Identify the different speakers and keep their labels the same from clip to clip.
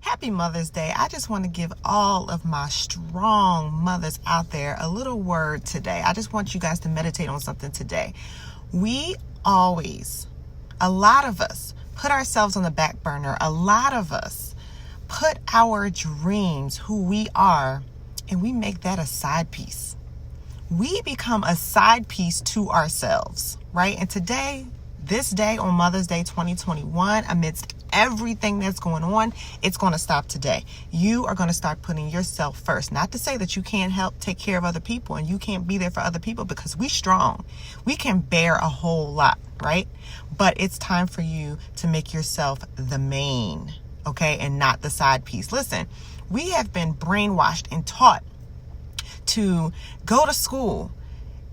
Speaker 1: Happy Mother's Day. I just want to give all of my strong mothers out there a little word today. I just want you guys to meditate on something today. We always, a lot of us, put ourselves on the back burner. A lot of us put our dreams, who we are, and we make that a side piece. We become a side piece to ourselves, right? And today, this day on Mother's Day 2021, amidst everything that's going on, it's going to stop today. You are going to start putting yourself first. Not to say that you can't help take care of other people and you can't be there for other people, because we're strong. We can bear a whole lot, right? But it's time for you to make yourself the main, okay? And not the side piece. Listen, we have been brainwashed and taught to go to school,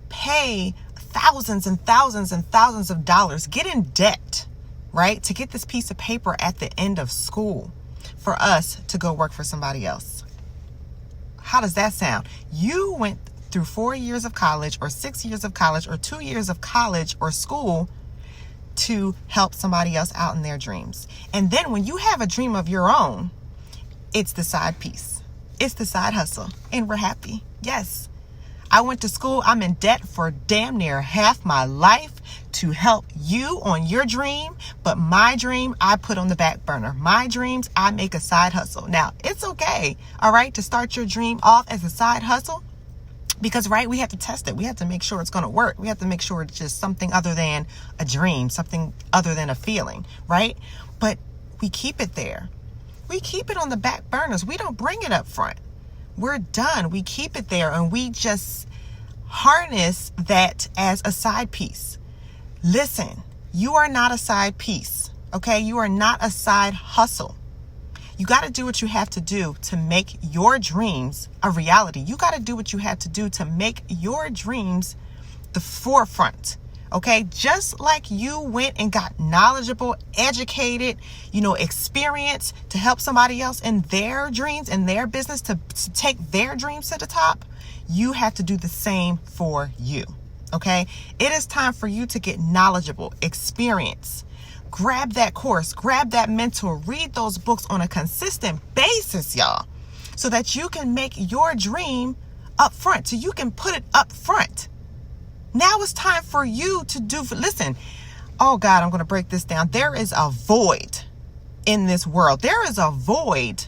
Speaker 1: pay thousands and thousands and thousands of dollars, get in debt, right, to get this piece of paper at the end of school for us to go work for somebody else. How does that sound? You went through 4 years of college or 6 years of college or 2 years of college or school to help somebody else out in their dreams. And then when you have a dream of your own, it's the side piece. It's the side hustle. And we're happy. Yes. I went to school. I'm in debt for damn near half my life to help you on your dream. But my dream, I put on the back burner. My dreams, I make a side hustle. Now, it's okay, all right, to start your dream off as a side hustle. Because, right, we have to test it. We have to make sure it's going to work. We have to make sure it's just something other than a dream, something other than a feeling, right? But we keep it there. We keep it on the back burners. We don't bring it up front. We're done. We keep it there and we just harness that as a side piece. Listen, you are not a side piece, okay? You are not a side hustle. You got to do what you have to do to make your dreams a reality. You got to do what you have to do to make your dreams the forefront. Okay, just like you went and got knowledgeable, educated, experience to help somebody else in their dreams and their business to take their dreams to the top, you have to do the same for you. Okay, it is time for you to get knowledgeable, experience. Grab that course, grab that mentor, read those books on a consistent basis, y'all, so that you can make your dream up front, so you can put it up front. Now it's time for you to listen, oh God, I'm going to break this down. There is a void in this world. There is a void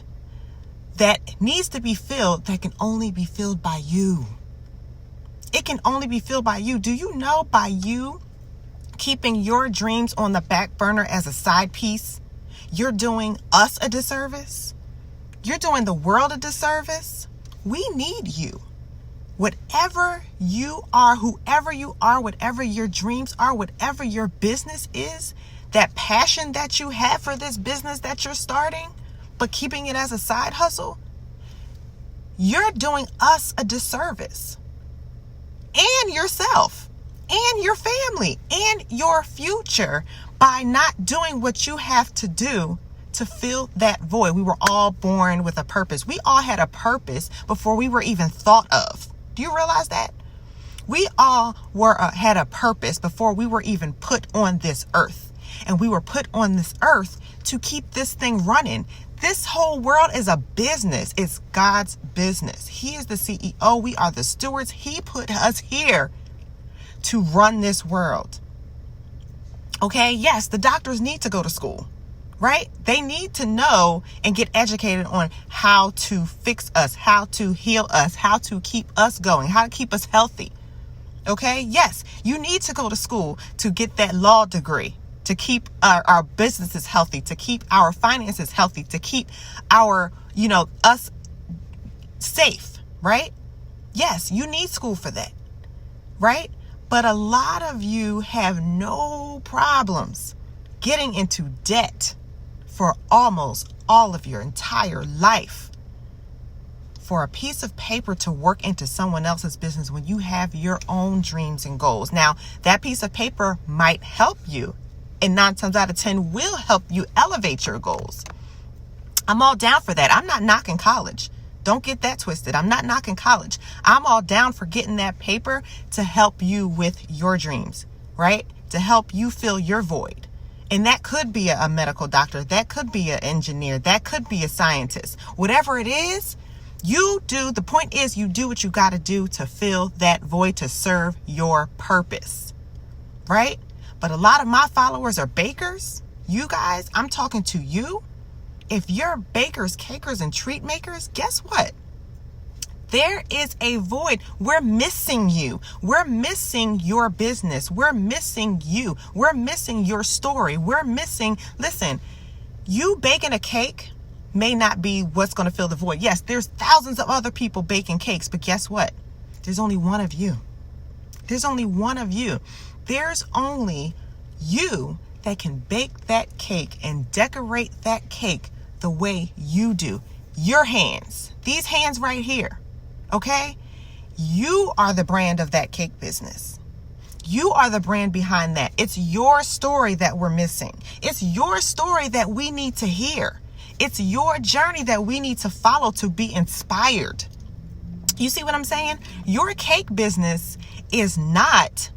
Speaker 1: that needs to be filled that can only be filled by you. It can only be filled by you. Do you know, by you keeping your dreams on the back burner as a side piece, you're doing us a disservice? You're doing the world a disservice. We need you. Whatever you are, whoever you are, whatever your dreams are, whatever your business is, that passion that you have for this business that you're starting, but keeping it as a side hustle, you're doing us a disservice. And yourself, and your family, and your future by not doing what you have to do to fill that void. We were all born with a purpose. We all had a purpose before we were even thought of. Do you realize that? We all had a purpose before we were even put on this earth. And we were put on this earth to keep this thing running. This whole world is a business. It's God's business. He is the CEO. We are the stewards. He put us here to run this world. Okay, yes, the doctors need to go to school. Right? They need to know and get educated on how to fix us, how to heal us, how to keep us going, how to keep us healthy. Okay? Yes, you need to go to school to get that law degree, to keep our businesses healthy, to keep our finances healthy, to keep our, us safe, right? Yes, you need school for that, right? But a lot of you have no problems getting into debt for almost all of your entire life for a piece of paper to work into someone else's business when you have your own dreams and goals. Now, that piece of paper might help you, and 9 times out of 10 will help you elevate your goals. I'm all down for that. I'm not knocking college. Don't get that twisted. I'm not knocking college. I'm all down for getting that paper to help you with your dreams, right? To help you fill your void. And that could be a medical doctor. That could be an engineer. That could be a scientist. Whatever it is, the point is you do what you got to do to fill that void, to serve your purpose, right? But a lot of my followers are bakers. You guys, I'm talking to you. If you're bakers, cakers, and treat makers, guess what? There is a void. We're missing you. We're missing your business. We're missing you. We're missing your story. Listen, you baking a cake may not be what's going to fill the void. Yes, there's thousands of other people baking cakes, but guess what? There's only one of you. There's only one of you. There's only you that can bake that cake and decorate that cake the way you do. Your hands, these hands right here. Okay? You are the brand of that cake business. You are the brand behind that. It's your story that we're missing. It's your story that we need to hear. It's your journey that we need to follow to be inspired. You see what I'm saying? Your cake business is not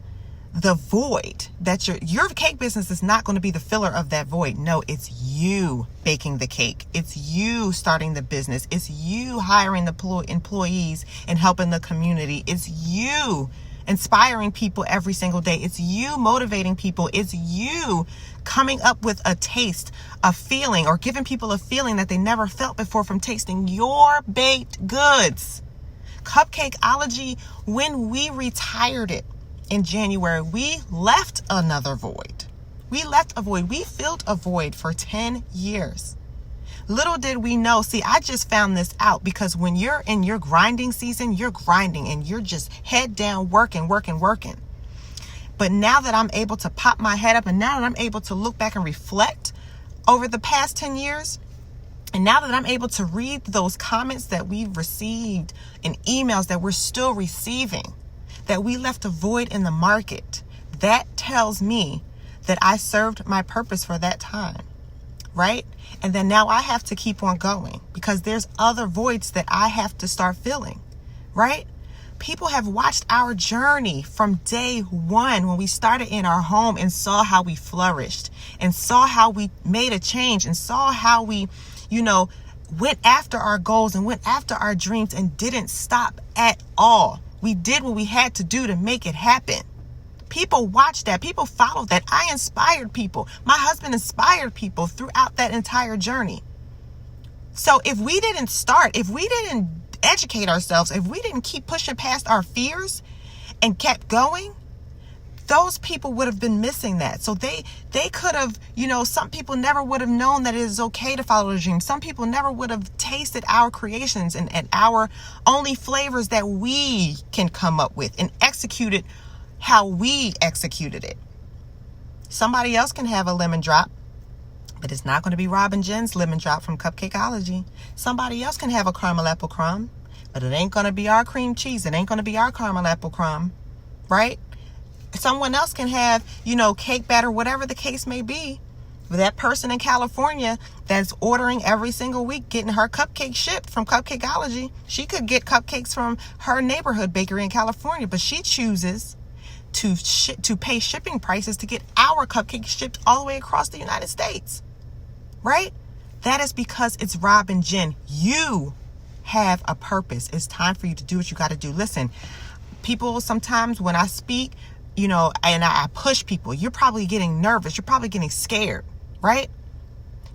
Speaker 1: the void that your cake business is not going to be the filler of that void. No, it's you baking the cake. It's you starting the business. It's you hiring the employees and helping the community. It's you inspiring people every single day. It's you motivating people. It's you coming up with a taste, a feeling, or giving people a feeling that they never felt before from tasting your baked goods. Cupcakeology, when we retired it in January, we left another void. We left a void. We filled a void for 10 years. Little did we know. See, I just found this out because when you're in your grinding season, you're grinding and you're just head down working. But now that I'm able to pop my head up and now that I'm able to look back and reflect over the past 10 years, and now that I'm able to read those comments that we've received and emails that we're still receiving, that we left a void in the market, that tells me that I served my purpose for that time, right? And then now I have to keep on going because there's other voids that I have to start filling, right? People have watched our journey from day one when we started in our home and saw how we flourished and saw how we made a change and saw how we, went after our goals and went after our dreams and didn't stop at all. We did what we had to do to make it happen. People watched that. People followed that. I inspired people. My husband inspired people throughout that entire journey. So if we didn't start, if we didn't educate ourselves, if we didn't keep pushing past our fears and kept going, those people would have been missing that. So they could have, some people never would have known that it is okay to follow the dream. Some people never would have tasted our creations and our only flavors that we can come up with and execute it how we executed it. Somebody else can have a lemon drop, but it's not going to be Robin Jen's lemon drop from Cupcakeology. Somebody else can have a caramel apple crumb, but it ain't going to be our cream cheese. It ain't going to be our caramel apple crumb, right? Someone else can have, cake batter, whatever the case may be. But that person in California that's ordering every single week, getting her cupcake shipped from Cupcakeology, she could get cupcakes from her neighborhood bakery in California, but she chooses to pay shipping prices to get our cupcakes shipped all the way across the United States, right? That is because it's Robin Jen. You have a purpose. It's time for you to do what you got to do. Listen, people, sometimes when I speak, and I push people, you're probably getting nervous. You're probably getting scared, right?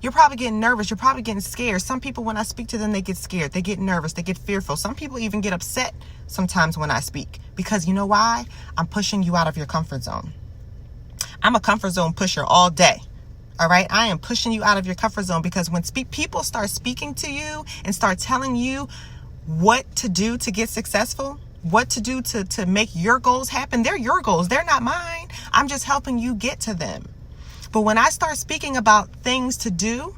Speaker 1: You're probably getting nervous. You're probably getting scared. Some people, when I speak to them, they get scared. They get nervous. They get fearful. Some people even get upset sometimes when I speak because you know why? I'm pushing you out of your comfort zone. I'm a comfort zone pusher all day. All right. I am pushing you out of your comfort zone because when people start speaking to you and start telling you what to do to get successful, what to do to make your goals happen, they're your goals. They're not mine. I'm just helping you get to them. But when I start speaking about things to do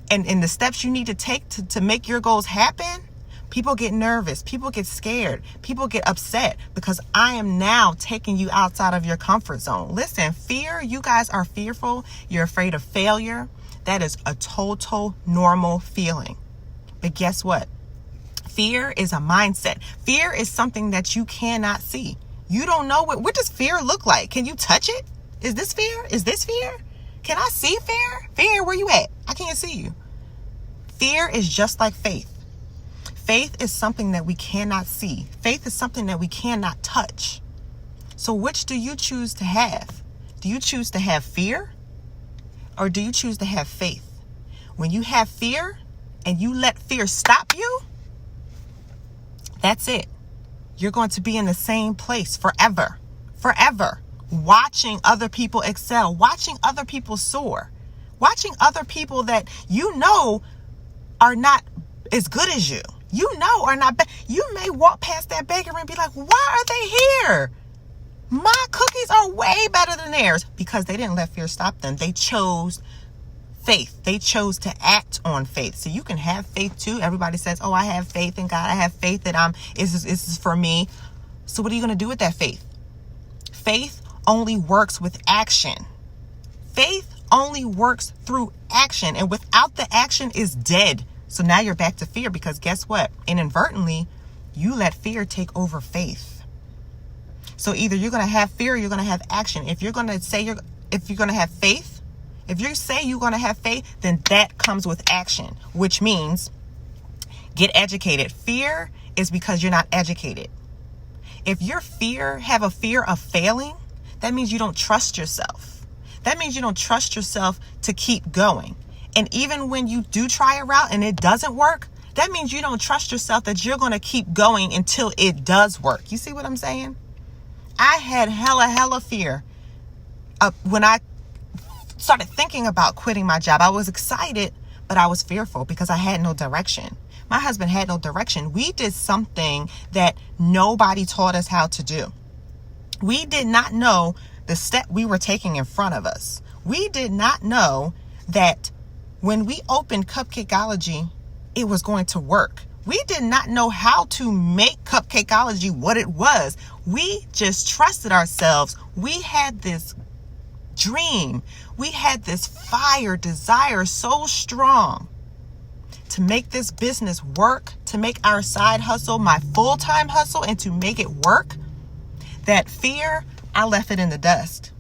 Speaker 1: and the steps you need to take to make your goals happen, people get nervous. People get scared. People get upset because I am now taking you outside of your comfort zone. Listen, fear, you guys are fearful. You're afraid of failure. That is a total normal feeling. But guess what? Fear is a mindset. Fear is something that you cannot see. You don't know what does fear look like? Can you touch it? Is this fear? Is this fear? Can I see fear? Fear, where you at? I can't see you. Fear is just like faith. Faith is something that we cannot see. Faith is something that we cannot touch. So which do you choose to have? Do you choose to have fear? Or do you choose to have faith? When you have fear and you let fear stop you, that's it. You're going to be in the same place forever. Forever. Watching other people excel. Watching other people soar. Watching other people that you know are not as good as you. You know are not bad. You may walk past that bakery and be like, why are they here? My cookies are way better than theirs. Because they didn't let fear stop them. They chose faith. They chose to act on faith. So you can have faith too. Everybody says, oh, I have faith in God. I have faith that this is for me. So what are you going to do with that faith? Faith only works with action. Faith only works through action. And without the action is dead. So now you're back to fear, because guess what? Inadvertently, you let fear take over faith. So either you're going to have fear or you're going to have action. If you're going to say if you're going to have faith, if you say you're going to have faith, then that comes with action, which means get educated. Fear is because you're not educated. If your have a fear of failing, that means you don't trust yourself. That means you don't trust yourself to keep going. And even when you do try a route and it doesn't work, that means you don't trust yourself that you're going to keep going until it does work. You see what I'm saying? I had hella fear when I started thinking about quitting my job. I was excited, but I was fearful because I had no direction. My husband had no direction. We did something that nobody taught us how to do. We did not know the step we were taking in front of us. We did not know that when we opened Cupcakeology, it was going to work. We did not know how to make Cupcakeology what it was. We just trusted ourselves. We had this dream. We had this fire, desire so strong to make this business work, to make our side hustle my full-time hustle, and to make it work, that fear, I left it in the dust.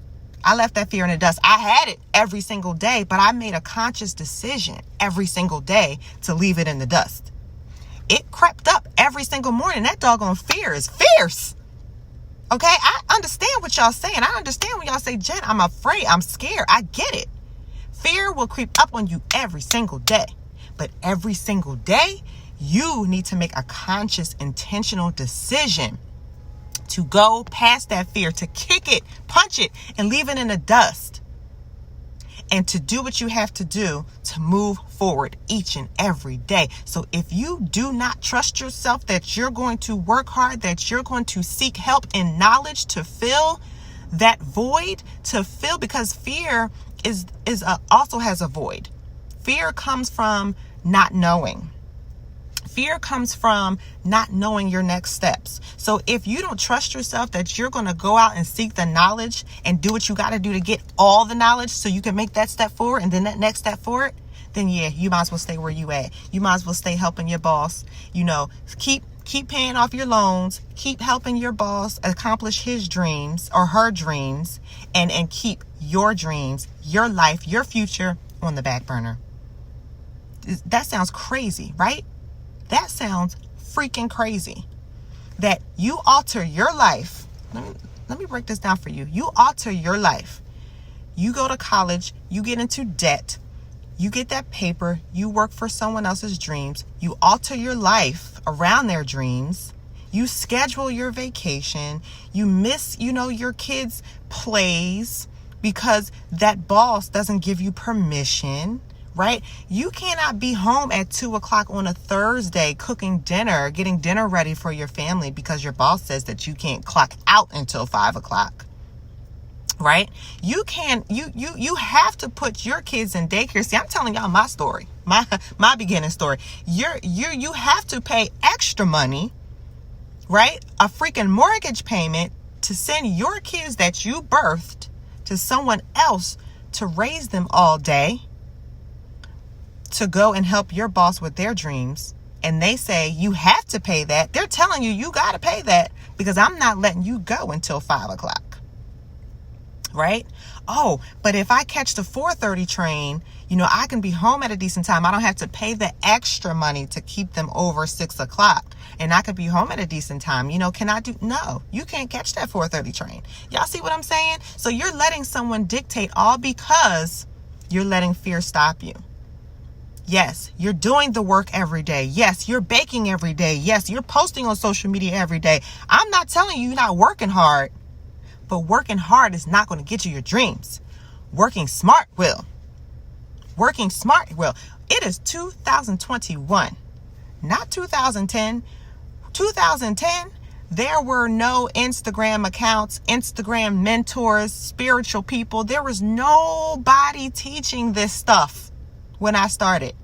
Speaker 1: I left that fear in the dust. I had it every single day, but I made a conscious decision every single day to leave it in the dust. It crept up every single morning. That doggone fear is fierce. Okay, I understand what y'all saying. I understand when y'all say, Jen, I'm afraid, I'm scared. I get it. Fear will creep up on you every single day. But every single day, you need to make a conscious, intentional decision to go past that fear, to kick it, punch it, and leave it in the dust. And to do what you have to do to move forward each and every day. So if you do not trust yourself that you're going to work hard, that you're going to seek help and knowledge to fill that void, because fear also has a void. Fear comes from not knowing. Fear comes from not knowing your next steps. So if you don't trust yourself that you're going to go out and seek the knowledge and do what you got to do to get all the knowledge so you can make that step forward and then that next step forward, then yeah, you might as well stay where you at. You might as well stay helping your boss. Keep paying off your loans. Keep helping your boss accomplish his dreams or her dreams, and keep your dreams, your life, your future on the back burner. That sounds crazy, right? That sounds freaking crazy. That you alter your life. Let me break this down for you. You alter your life. You go to college, you get into debt, you get that paper, you work for someone else's dreams, you alter your life around their dreams, you schedule your vacation, you miss, your kids' plays because that boss doesn't give you permission. Right? You cannot be home at 2:00 on a Thursday cooking dinner, getting dinner ready for your family because your boss says that you can't clock out until 5:00. Right? You have to put your kids in daycare. See, I'm telling y'all my story, my beginning story. You have to pay extra money, right? A freaking mortgage payment to send your kids that you birthed to someone else to raise them all day, to go and help your boss with their dreams. And they say you have to pay that. They're telling you got to pay that because I'm not letting you go until 5:00. right? Oh, but if I catch the 4:30 train, I can be home at a decent time. I don't have to pay the extra money to keep them over 6 o'clock. And I could be home at a decent time. Can I do? No, you can't catch that 4:30 train. Y'all see what I'm saying? So you're letting someone dictate, all because you're letting fear stop you. Yes, you're doing the work every day. Yes, you're baking every day. Yes, you're posting on social media every day. I'm not telling you you're not working hard, but working hard is not going to get you your dreams. Working smart will. Working smart will. It is 2021, not 2010. 2010, there were no Instagram accounts, Instagram mentors, spiritual people. There was nobody teaching this stuff when I started.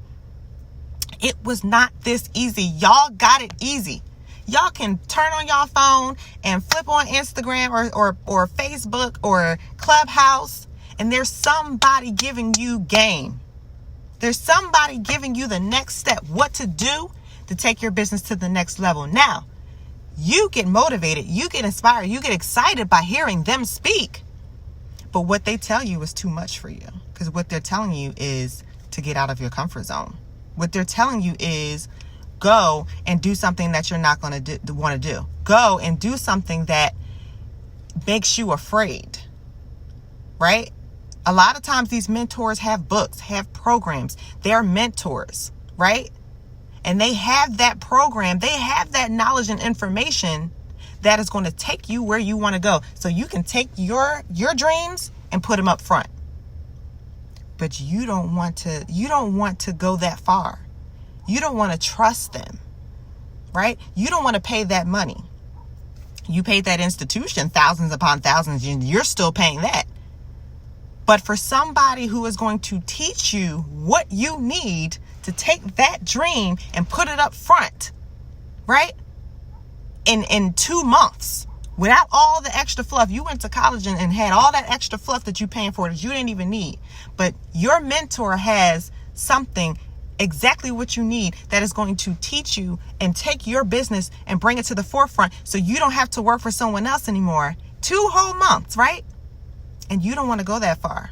Speaker 1: It was not this easy. Y'all got it easy. Y'all can turn on your phone and flip on Instagram or Facebook or Clubhouse, and there's somebody giving you game. There's somebody giving you the next step, what to do to take your business to the next level. Now, you get motivated, you get inspired, you get excited by hearing them speak. But what they tell you is too much for you, because what they're telling you is to get out of your comfort zone. What they're telling you is go and do something that you're not going to want to do. Go and do something that makes you afraid, right? A lot of times these mentors have books, have programs. They're mentors, right? And they have that program. They have that knowledge and information that is going to take you where you want to go. So you can take your dreams and put them up front. But you don't want to go that far. You don't want to trust them, right? You don't want to pay that money. You paid that institution thousands upon thousands, and you're still paying that. But for somebody who is going to teach you what you need to take that dream and put it up front, right? In 2 months, without all the extra fluff. You went to college and had all that extra fluff that you're paying for that you didn't even need. But your mentor has something, exactly what you need, that is going to teach you and take your business and bring it to the forefront so you don't have to work for someone else anymore. 2 whole months, right? And you don't want to go that far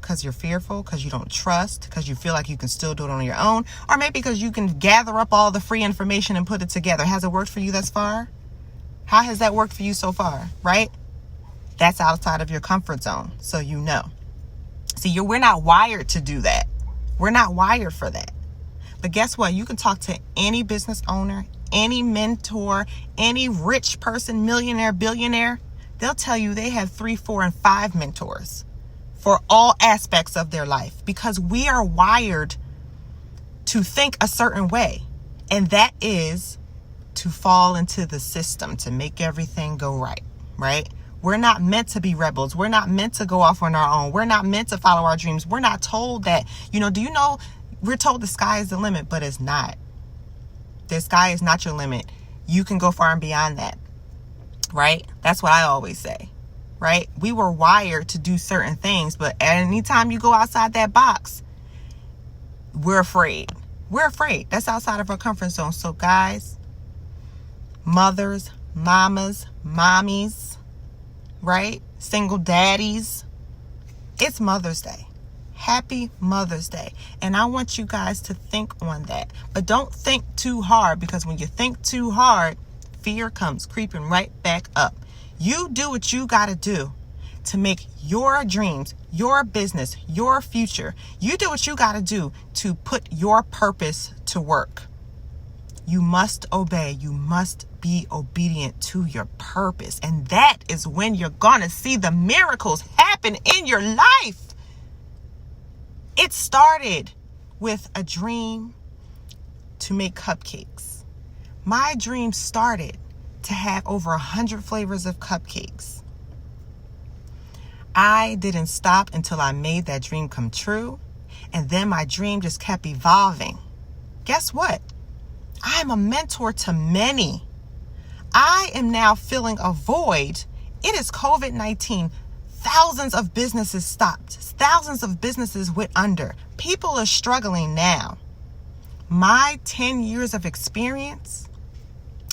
Speaker 1: because you're fearful, because you don't trust, because you feel like you can still do it on your own, or maybe because you can gather up all the free information and put it together. Has it worked for you thus far? How has that worked for you so far, right? That's outside of your comfort zone, so you know. See, we're not wired to do that. We're not wired for that. But guess what? You can talk to any business owner, any mentor, any rich person, millionaire, billionaire. They'll tell you they have 3, 4, and 5 mentors for all aspects of their life, because we are wired to think a certain way. And that is to fall into the system, to make everything go right, right? We're not meant to be rebels. We're not meant to go off on our own. We're not meant to follow our dreams. We're not told that, do you know, we're told the sky is the limit, but it's not. The sky is not your limit. You can go far and beyond that, right? That's what I always say, right? We were wired to do certain things, but anytime you go outside that box, we're afraid. We're afraid. That's outside of our comfort zone. So guys, mothers, mamas, mommies, right? Single daddies. It's Mother's Day. Happy Mother's Day. And I want you guys to think on that. But don't think too hard, because when you think too hard, fear comes creeping right back up. You do what you got to do to make your dreams, your business, your future. You do what you got to do to put your purpose to work. You must obey. You must be obedient to your purpose. And that is when you're going to see the miracles happen in your life. It started with a dream to make cupcakes. My dream started to have over 100 flavors of cupcakes. I didn't stop until I made that dream come true. And then my dream just kept evolving. Guess what? I'm a mentor to many. I am now filling a void. It is COVID-19. Thousands of businesses stopped. Thousands of businesses went under. People are struggling now. My 10 years of experience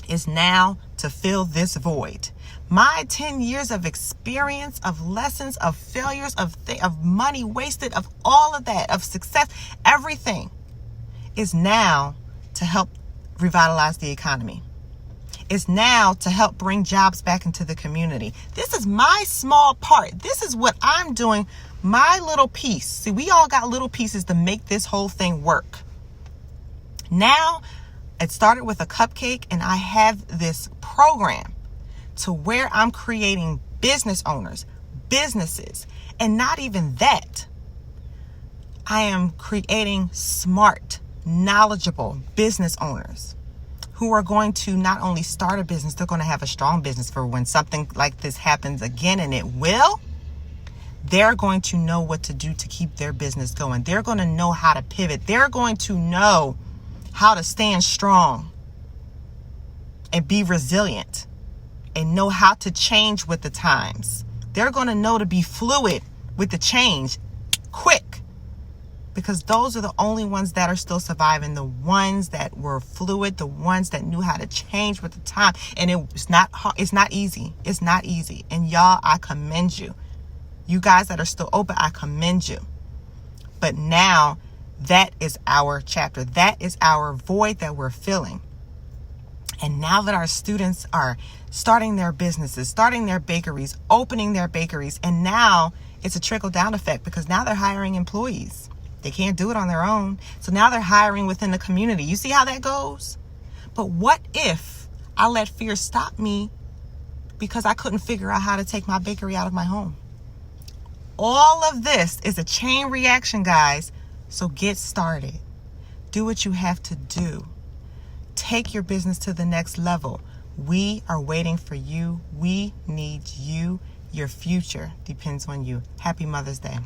Speaker 1: is now to fill this void. My 10 years of experience, of lessons, of failures, of money wasted, of all of that, of success, everything is now to help revitalize the economy. It's now to help bring jobs back into the community. This is my small part. This is what I'm doing, my little piece. See, we all got little pieces to make this whole thing work. Now, it started with a cupcake, and I have this program to where I'm creating business owners, businesses, and not even that. I am creating smart, knowledgeable business owners who are going to not only start a business, they're going to have a strong business for when something like this happens again, and it will. They're going to know what to do to keep their business going. They're going to know how to pivot. They're going to know how to stand strong and be resilient and know how to change with the times. They're going to know to be fluid with the change quick, because those are the only ones that are still surviving. The ones that were fluid, the ones that knew how to change with the time. And it's not hard, it's not easy. It's not easy. And y'all, I commend you. You guys that are still open, I commend you. But now that is our chapter. That is our void that we're filling. And now that our students are starting their businesses, starting their bakeries, opening their bakeries, and now it's a trickle-down effect, because now they're hiring employees. They can't do it on their own. So now they're hiring within the community. You see how that goes? But what if I let fear stop me because I couldn't figure out how to take my bakery out of my home? All of this is a chain reaction, guys. So get started. Do what you have to do. Take your business to the next level. We are waiting for you. We need you. Your future depends on you. Happy Mother's Day.